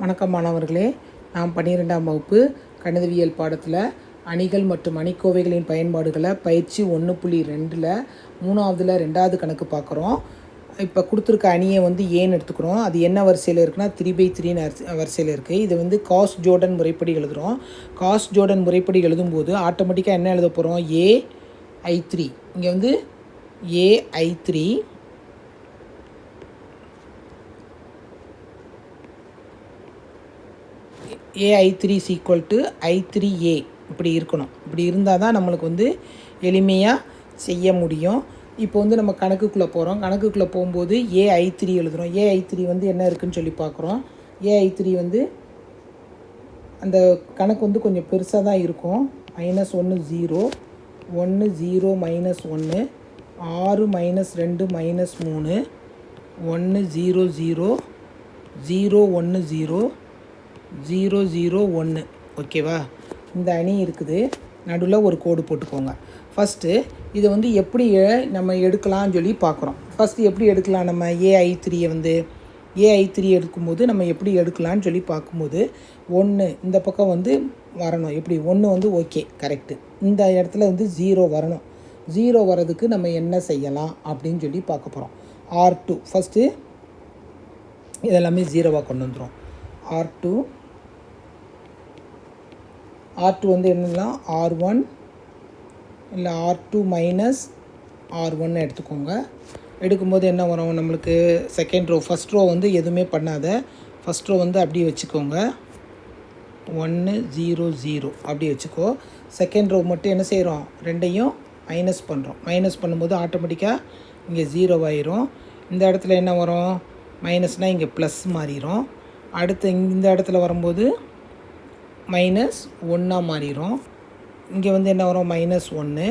வணக்கம் மாணவர்களே, நாம் 12ஆம் வகுப்பு கணிதவியல் பாடத்தில் அணிகள் மற்றும் அணிக்கோவைகளின் பயன்பாடுகளை பயிற்சி 1.2ல் 3ஆவதுல 2வது கணக்கு பார்க்குறோம். இப்போ கொடுத்துருக்க அணியை ஏன்னு எடுத்துக்கிறோம். அது என்ன வரிசையில் இருக்குன்னா 3/3 வரிசையில் இருக்குது. இது காஸ் ஜோர்டன் முறைப்படி எழுதுகிறோம். காஸ் ஜோர்டன் முறைப்படி எழுதும்போது ஆட்டோமேட்டிக்காக என்ன எழுத போகிறோம்? AI3. இங்கே AI3 AI3 is equal to I3A இப்படி இருக்கணும். இப்படி இருந்தால் தான் நம்மளுக்கு எளிமையாக செய்ய முடியும். இப்போ நம்ம கணக்குக்குள்ளே போகிறோம். கணக்குக்குள்ளே போகும்போது AI3 எழுதுகிறோம். AI3 என்ன இருக்குதுன்னு சொல்லி பார்க்குறோம். AI3 அந்த கணக்கு கொஞ்சம் பெருசாக தான் இருக்கும். -1 0 1 0 -1 6 -2 -3 1 0 0 0 1 0 0 0 1 ஓகேவா? இந்த அணி இருக்குது. நடுவில் ஒரு கோடு போட்டுக்கோங்க. ஃபஸ்ட்டு இதை எப்படி நம்ம எடுக்கலாம்னு சொல்லி பார்க்குறோம். ஃபஸ்ட்டு எப்படி எடுக்கலாம்? நம்ம AI3 AI3 எடுக்கும்போது நம்ம எப்படி எடுக்கலான்னு சொல்லி பார்க்கும்போது 1 இந்த பக்கம் வரணும். எப்படி 1 ஓகே கரெக்டு. இந்த இடத்துல 0 வரணும். 0 வரதுக்கு நம்ம என்ன செய்யலாம் அப்படின்னு சொல்லி பார்க்க போகிறோம். R2 ஃபஸ்ட்டு இதெல்லாமே 0வாக கொண்டு வந்துடும். R2 என்னன்னா R1 இல்லை R2 மைனஸ் R1 எடுத்துக்கோங்க. எடுக்கும்போது என்ன வரும் நம்மளுக்கு? செகண்ட் ரோ ஃபஸ்ட் ரோ எதுவுமே பண்ணாத. ஃபஸ்ட் ரோ அப்படியே வச்சுக்கோங்க. 1 0 0 அப்படியே வச்சுக்கோ. செகண்ட் ரோ மட்டும் என்ன செய்கிறோம்? ரெண்டையும் மைனஸ் பண்ணுறோம். மைனஸ் பண்ணும்போது ஆட்டோமேட்டிக்காக இங்கே 0 ஆயிரும். இந்த இடத்துல என்ன வரும்? மைனஸ்னால் இங்கே ப்ளஸ் மாறிடும். அடுத்து இந்த இடத்துல வரும்போது -1 மாறிடும். இங்கே என்ன வரும்? -1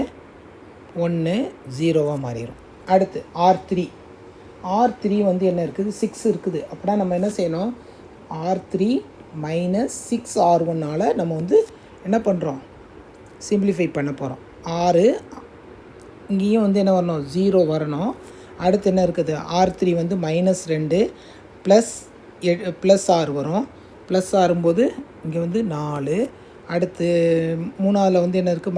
1 0வாக மாறிடும். அடுத்து R3 என்ன இருக்குது? 6 இருக்குது. அப்படின்னா நம்ம என்ன செய்யணும்? R3 -6R1 நம்ம என்ன பண்ணுறோம்? சிம்பிளிஃபை பண்ண போகிறோம். 6 இங்கேயும் என்ன வரணும்? 0 வரணும். அடுத்து என்ன இருக்குது? R3 -2 ப்ளஸ் R வரும். ப்ளஸ் ஆறும்போது இங்கே 4. அடுத்து 3ஆவதில் என்ன இருக்குது?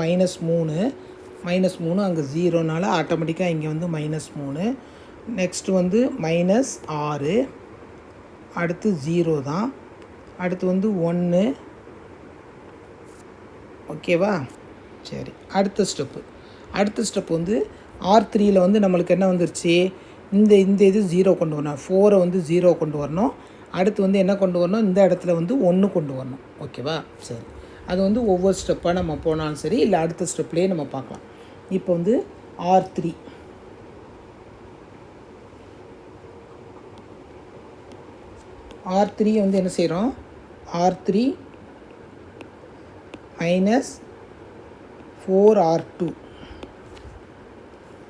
-3 அங்கே 0னால ஆட்டோமேட்டிக்காக இங்கே -3. நெக்ஸ்ட்டு -6. அடுத்து 0 தான். அடுத்து 1 ஓகேவா? சரி, அடுத்த ஸ்டெப்பு R3யில் நம்மளுக்கு என்ன வந்துருச்சு? இந்த இது 0 கொண்டு வரணும். 4 0 கொண்டு வரணும். அடுத்து என்ன கொண்டு வரணும்? இந்த இடத்துல 1 கொண்டு வரணும். ஓகேவா? சரி, அது ஒவ்வொரு ஸ்டெப்பாக நம்ம போனாலும் சரி, இல்லை அடுத்த ஸ்டெப்லேயே நம்ம பார்க்கலாம். இப்போ R3 என்ன செய்கிறோம்? R3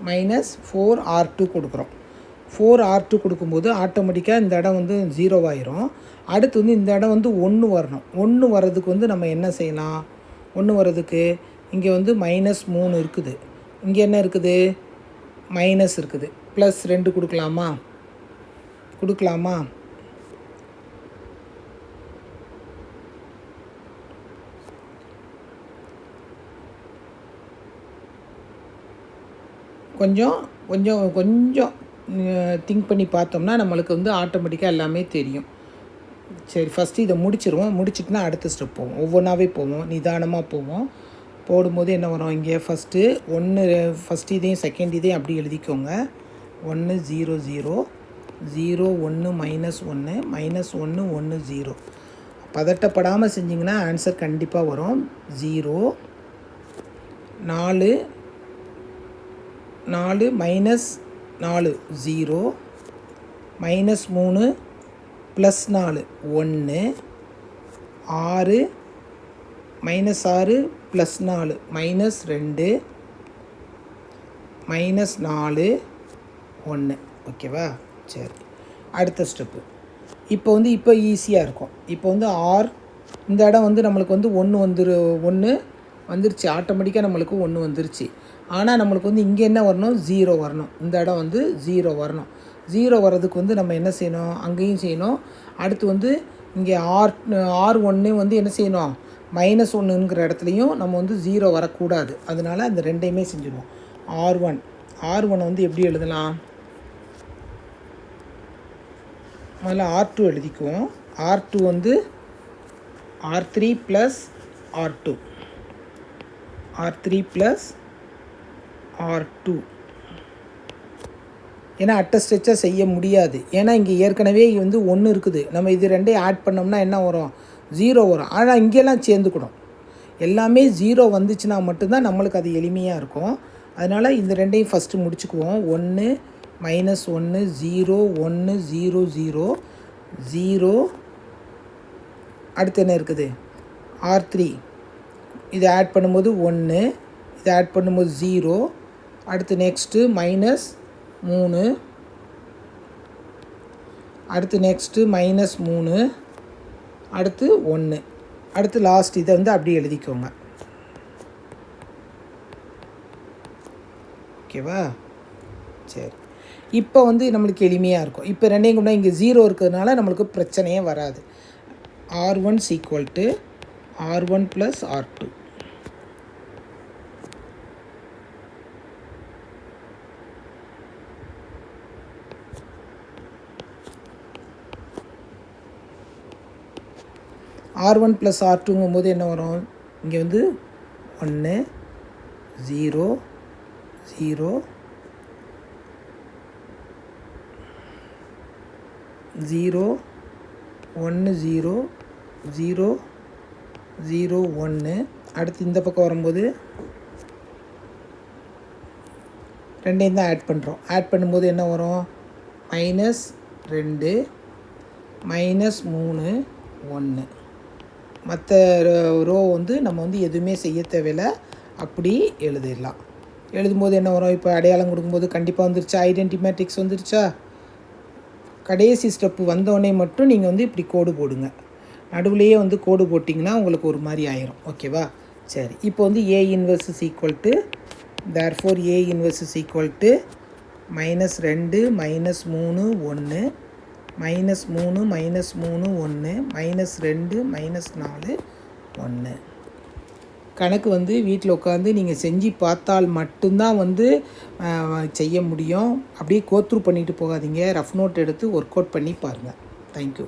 -4R2 கொடுக்குறோம். 4R2 கொடுக்கும்போது ஆட்டோமேட்டிக்காக இந்த இடம் 0 ஆயிரும். அடுத்து இந்த இடம் 1 வரணும். 1 வர்றதுக்கு நம்ம என்ன செய்யலாம்? 1 வர்றதுக்கு இங்கே -3 இருக்குது. இங்கே என்ன இருக்குது? மைனஸ் இருக்குது. +2 கொடுக்கலாமா? கொஞ்சம் திங்க் பண்ணி பார்த்தோம்னா நம்மளுக்கு ஆட்டோமேட்டிக்காக எல்லாமே தெரியும். சரி, ஃபஸ்ட்டு இதை முடிச்சிருவோம். முடிச்சிட்டுனா அடுத்த ஸ்டெப் போவோம். ஒவ்வொன்றாவே போவோம், நிதானமாக போவோம். போடும்போது என்ன வரும்? இங்கே ஃபஸ்ட்டு இதையும் செகண்ட் இதையும் அப்படி எழுதிக்கோங்க. 1 0 0 0 1 -1 -1 1 0. பதட்டப்படாமல் செஞ்சிங்கன்னா ஆன்சர் கண்டிப்பாக வரும். 0 4 -4 0 -3 +4 1 6 -6 +4 -2 -4 1 ஓகேவா? சரி, அடுத்த ஸ்டெப்பு. இப்போ ஈஸியாக இருக்கும். இப்போ இந்த இடம் நம்மளுக்கு 1 வந்துருச்சு. ஆட்டோமேட்டிக்காக நம்மளுக்கு 1 வந்துருச்சு. ஆனால் நம்மளுக்கு இங்கே என்ன வரணும்? 0 வரணும். இந்த இடம் 0 வரணும். 0 வர்றதுக்கு நம்ம என்ன செய்யணும்? அங்கேயும் செய்யணும். அடுத்து இங்கே R1 வந்து என்ன செய்யணும், -1ங்கிற இடத்துலையும் நம்ம வந்து 0 வரக்கூடாது. அதனால் அந்த ரெண்டையுமே செஞ்சுருவோம். R1 வந்து எப்படி எழுதலாம், முதல்ல R2 எழுதிக்குவோம். R2 வந்து R3 + R2, R3 + R2. ஏன்னா அட்டஸ்டெச்சாக செய்ய முடியாது. ஏன்னா இங்கே ஏற்கனவே வந்து 1 இருக்குது. நம்ம இது ரெண்டையும் ஆட் பண்ணோம்னா என்ன வரும், 0 வரும். ஆனால் இங்கெல்லாம் சேர்ந்துக்கணும். எல்லாமே 0 வந்துச்சுன்னா மட்டும்தான் நம்மளுக்கு அது எளிமையாக இருக்கும். அதனால் இந்த ரெண்டையும் ஃபஸ்ட்டு முடிச்சுக்குவோம். 1 -1 0 1 0 0 0. அடுத்து என்ன இருக்குது, R3. இதை ஆட் பண்ணும்போது 1, இதை ஆட் பண்ணும்போது 0. அடுத்து நெக்ஸ்ட்டு -3, அடுத்து நெக்ஸ்ட்டு -3, அடுத்து 1, அடுத்து லாஸ்ட். இதை வந்து அப்படியே எழுதிக்கோங்க. ஓகேவா? சரி, இப்போ வந்து நம்மளுக்கு எளிமையாக இருக்கும். இப்போ ரெண்டையும் கூட இங்கே 0 இருக்கிறதுனால நம்மளுக்கு பிரச்சனையே வராது. R1 = R1 + R2. R1 + R2ங்கும்போது என்ன வரும், இங்கே வந்து 1 0 0 0 1 0 0 0 1. அடுத்து இந்த பக்கம் வரும்போது ரெண்டையும் தான் ஆட் பண்ணுறோம். ஆட் பண்ணும்போது என்ன வரும், -2 -3 1. மற்ற ரோ வந்து நம்ம வந்து எதுவுமே செய்ய தேவையில்லை, அப்படி எழுதிடலாம். எழுதும்போது என்ன வரும், இப்போ அடையாளம் கொடுக்கும்போது கண்டிப்பாக வந்துருச்சா, ஐடென்டி மேட்ரிக்ஸ் வந்துருச்சா. கடைசி ஸ்டெப்பு வந்தோடனே மட்டும் நீங்கள் வந்து இப்படி கோடு போடுங்க. நடுவுலையே வந்து கோடு போட்டிங்கன்னா உங்களுக்கு ஒரு மாதிரி ஆயிரும். ஓகேவா? சரி, இப்போ வந்து A inverse = therefore A inverse = -2 -3 1 -3 -3 -1 -2 -4 1. கணக்கு வந்து வீட்டில் உட்காந்து நீங்கள் செஞ்சு பார்த்தால் மட்டும்தான் வந்து செய்ய முடியும். அப்படியே கோத்ரூ பண்ணிவிட்டு போகாதீங்க. ரஃப் நோட் எடுத்து ஒர்க் அவுட் பண்ணி பாருங்கள். தேங்க்யூ.